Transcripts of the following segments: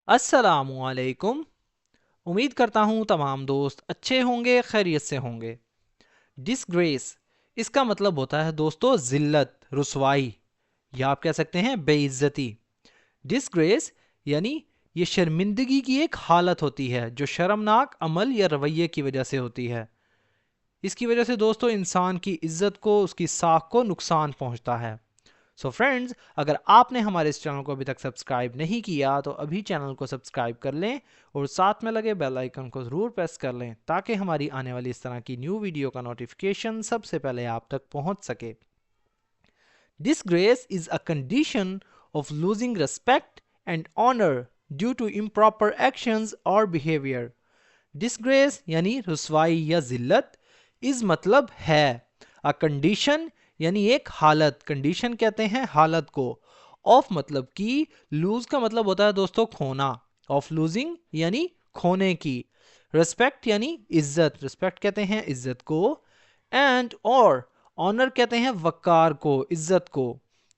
अस्सलामुअलैकुम। उम्मीद करता हूँ तमाम दोस्त अच्छे होंगे, खैरियत से होंगे। डिसग्रेस इसका मतलब होता है दोस्तों ज़िल्लत, रुसवाई, या आप कह सकते हैं बेइज्जती। डिसग्रेस यानी ये शर्मिंदगी की एक हालत होती है जो शर्मनाक अमल या रवैये की वजह से होती है। इसकी वजह से दोस्तों इंसान की इज्जत को, उसकी साख को नुकसान पहुंचता है। सो फ्रेंड्स, अगर आपने हमारे इस चैनल को अभी तक सब्सक्राइब नहीं किया तो अभी चैनल को सब्सक्राइब कर लें और साथ में लगे बेल आइकन को ज़रूर प्रेस कर लें ताकि हमारी आने वाली इस तरह की न्यू वीडियो का नोटिफिकेशन सबसे पहले आप तक पहुंच सके। Disgrace is a condition of losing respect and honor due to improper actions or behavior. Disgrace यानी रुसवाई या जिल्लत, इस मतलब है अ कंडीशन यानी एक हालत, कंडीशन कहते हैं हालत को, ऑफ मतलब की, लूज का मतलब होता है दोस्तों खोना, ऑफ लूजिंग यानी खोने की, रिस्पेक्ट यानी इज्जत, रिस्पेक्ट कहते हैं इज्जत को, एंड और ऑनर कहते हैं वकार को, इज्जत को,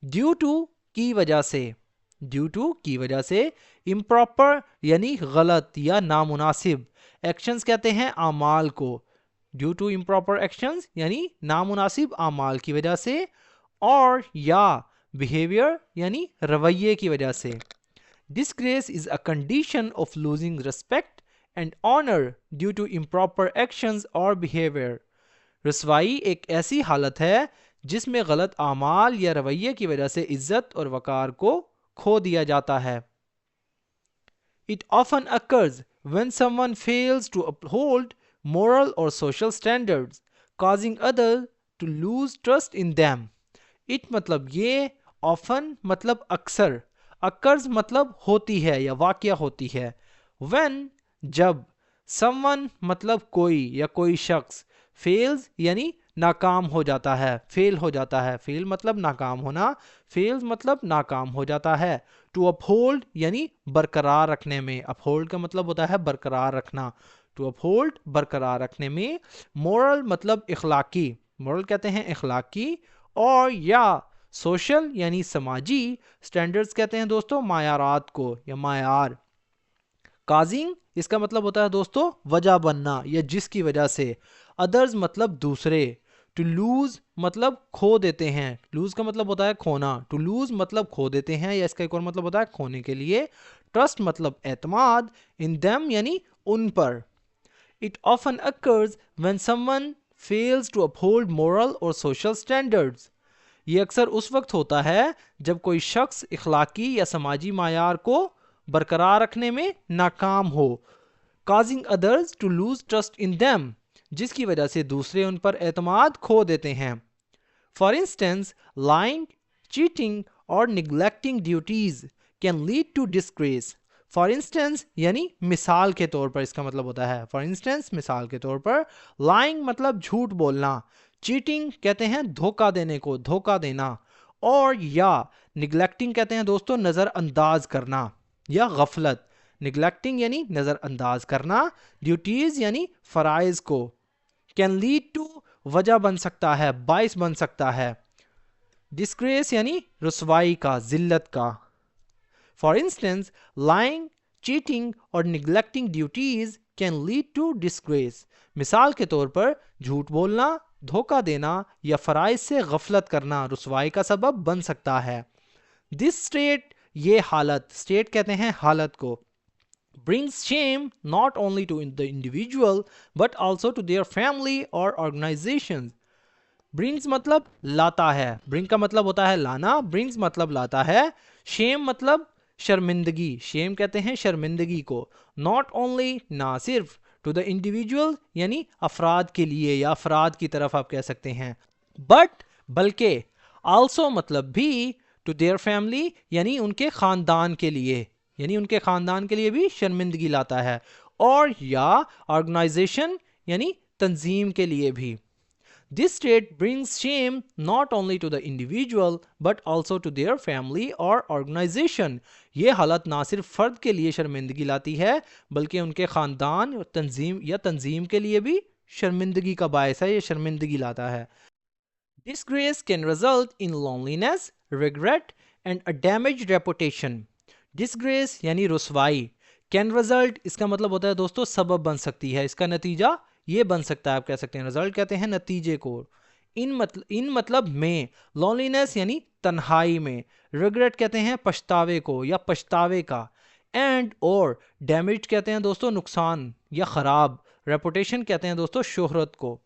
ड्यू टू की वजह से, ड्यू टू की वजह से, इम्प्रॉपर यानी गलत या नामुनासिब, एक्शंस कहते हैं आमाल को, ड्यू टू इम्प्रॉपर एक्शंस यानी नामुनासिब आमाल की वजह से, और या बिहेवियर यानी रवैये की वजह से। Disgrace is a condition of losing respect and honour due to improper actions और बिहेवियर। रसवाई एक ऐसी हालत है जिसमें गलत आमाल या रवैये की वजह से इज्जत और वकार को खो दिया जाता है। It often occurs when someone fails to uphold moral or social standards, causing others to lose trust in them. It मतलब ये, often मतलब अक्सर, occurs मतलब होती है या वाकया होती है, when जब, someone मतलब कोई या कोई शख्स, fails यानी नाकाम हो जाता है, फेल हो जाता है, फेल मतलब नाकाम होना, फेल्स मतलब नाकाम हो जाता है, टू अपहोल्ड यानी बरकरार रखने में, अपहोल्ड का मतलब होता है बरकरार रखना, टू अपहोल्ड बरकरार रखने में, मोरल मतलब इखलाकी, मोरल कहते हैं इखलाकी, और या सोशल यानी समाजी, स्टैंडर्ड्स कहते हैं दोस्तों मायारात को या मायार। काजिंग इसका मतलब होता है दोस्तों वजह बनना या जिसकी वजह से, अदर्स मतलब दूसरे, टू लूज मतलब खो देते हैं, लूज का मतलब होता है खोना, टू लूज मतलब खो देते हैं या इसका एक और मतलब होता है खोने के लिए, ट्रस्ट मतलब एतमाद, इन देम यानी उन पर। It often occurs when someone fails to uphold moral और सोशल स्टैंडर्ड्स। ये अक्सर उस वक्त होता है जब कोई शख्स इखलाकी या समाजी मायार को बरकरार रखने में नाकाम हो, causing others to lose trust in them, जिसकी वजह से दूसरे उन पर एतमाद खो देते हैं। फॉर इंस्टेंस, लाइंग, चीटिंग और neglecting duties can lead to disgrace. For instance यानी मिसाल के तौर पर इसका मतलब होता है, फॉर इंस्टेंस मिसाल के तौर पर, लाइंग मतलब झूठ बोलना, चीटिंग कहते हैं धोखा देने को, धोखा देना, और या निग्लेक्टिंग कहते हैं दोस्तों नज़रअंदाज करना या गफलत, निग्लेक्टिंग यानी नज़रअंदाज करना, ड्यूटीज यानी फ़राइज़ को, कैन लीड टू वजह बन सकता है, बाइस बन सकता है, डिस्ग्रेस यानी रुसवाई का, जिल्लत का। फॉर इंस्टेंस, लाइंग, चीटिंग और neglecting duties can lead to disgrace. मिसाल के तौर पर झूठ बोलना, धोखा देना या फ़राइज़ से गफलत करना रुसवाई का सबब बन सकता है। दिस स्टेट ये हालत, स्टेट कहते हैं हालत को, brings shame not only to the individual but also to their family or organizations. brings मतलब लाता है, bring का मतलब होता है लाना, brings मतलब लाता है, shame मतलब शर्मिंदगी, shame कहते हैं शर्मिंदगी को, not only ना सिर्फ, to the individual यानी अफराद के लिए या अफराद की तरफ आप कह सकते हैं, but बल्कि, also मतलब भी, टू देयर फैमिली यानी उनके ख़ानदान के लिए, यानी उनके ख़ानदान के लिए भी शर्मिंदगी लाता है, और या ऑर्गेनाइजेशन यानी तंजीम के लिए भी। This state brings shame not only to the individual but also to their family और ऑर्गेनाइजेशन। ये हालत ना सिर्फ फ़र्द के लिए शर्मिंदगी लाती है बल्कि उनके ख़ानदान और तंजीम के लिए भी शर्मिंदगी का बायस है, ये शर्मिंदगी लाता है। Disgrace can result in loneliness, regret and a damaged reputation. Disgrace यानी रुसवाई, कैन रिजल्ट इसका मतलब होता है दोस्तों सबब बन सकती है, इसका नतीजा ये बन सकता है, आप कह सकते हैं रिजल्ट कहते हैं नतीजे को। इन मतलब में, लॉनलीनेस यानी तन्हाई में, रिग्रेट कहते हैं पछतावे को या पछतावे का, एंड और डैमेज कहते हैं दोस्तों नुकसान या खराब, रेपुटेशन कहते हैं दोस्तों शोहरत को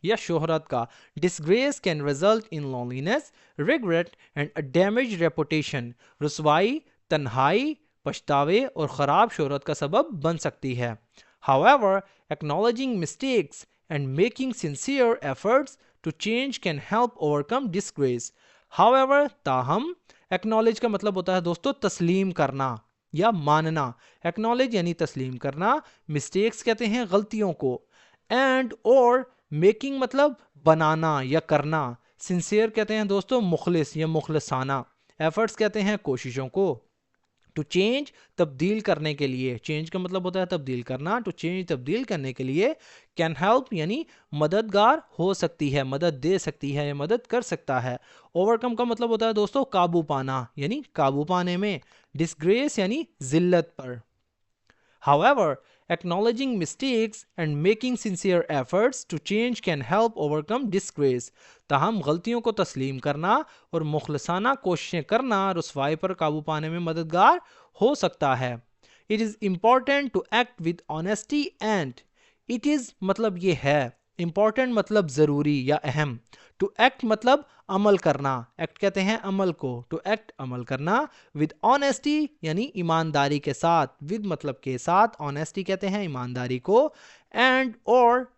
या शोहरत का। Disgrace can result in loneliness, regret and a damage reputation, रुसवाई, तन्हाई, पछतावे और ख़राब शोहरत का सबब बन सकती है। However, acknowledging mistakes and making sincere efforts to change can help overcome disgrace. However, ताहम, acknowledge का मतलब होता है दोस्तों तस्लीम करना या मानना। acknowledge यानी तस्लीम करना, mistakes कहते हैं गलतियों को, and और making मतलब बनाना या करना, sincere कहते हैं दोस्तों मुखलिस या मुखलसाना, efforts कहते हैं कोशिशों को, टू चेंज तब्दील करने के लिए, चेंज का मतलब होता है तब्दील करना, टू चेंज तब्दील करने के लिए, कैन हेल्प यानी मददगार हो सकती है, मदद दे सकती है या मदद कर सकता है। ओवरकम का मतलब होता है दोस्तों काबू पाना यानी काबू पाने में, डिसग्रेस यानी जिल्लत पर। However, acknowledging mistakes and making sincere efforts to change can help overcome disgrace. ताहम गलतियों को तस्लीम करना और मुखलसाना कोशिशें करना रुसवाई पर काबू पाने में मददगार हो सकता है। It is important to act with honesty and it is मतलब ये है, important मतलब ज़रूरी या अहम, टू एक्ट मतलब अमल करना, एक्ट कहते हैं अमल को, टू एक्ट अमल करना, विद ऑनेस्टी यानी ईमानदारी के साथ, विद मतलब के साथ, ऑनेस्टी कहते हैं ईमानदारी को, एंड और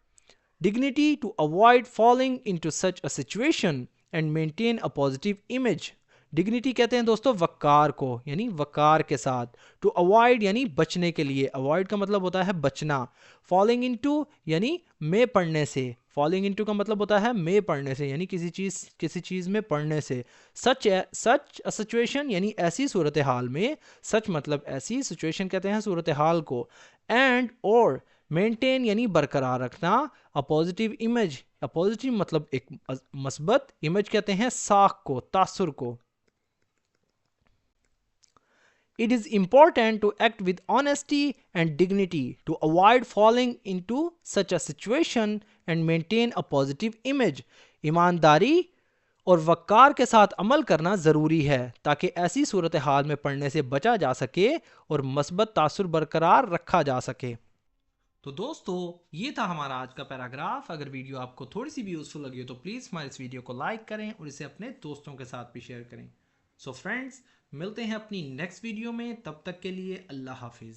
dignity to avoid falling into such a situation and maintain a positive image. Dignity कहते हैं दोस्तों वकार को यानी वकार के साथ, टू अवॉइड यानी बचने के लिए, अवॉइड का मतलब होता है बचना, फॉलिंग इनटू यानी में पड़ने से, फॉलिंग इनटू का मतलब होता है में पड़ने से यानी किसी चीज़ में पड़ने से, सच अ सिचुएशन यानी ऐसी सूरत हाल में, सच मतलब ऐसी, सिचुएशन कहते हैं सूरत हाल को, एंड और मेंटेन यानी बरकरार रखना, अ पॉजिटिव इमेज, अ पॉजिटिव मतलब एक मस्बत, इमेज कहते हैं साख को, तासुर को। It is important to act with honesty and dignity to avoid falling into such a situation and maintain a positive image. ईमानदारी और वक़ार के साथ अमल करना ज़रूरी है ताकि ऐसी सूरत हाल में पड़ने से बचा जा सके और मस्बत तासुर बरकरार रखा जा सके। तो दोस्तों ये था हमारा आज का पैराग्राफ। अगर वीडियो आपको थोड़ी सी भी यूज़फुल लगी हो तो प्लीज़ हमारे इस वीडियो को लाइक करें और इसे अपने दोस्तों के साथ भी शेयर करें। सो फ्रेंड्स, मिलते हैं अपनी नेक्स्ट वीडियो में, तब तक के लिए अल्लाह हाफिज़।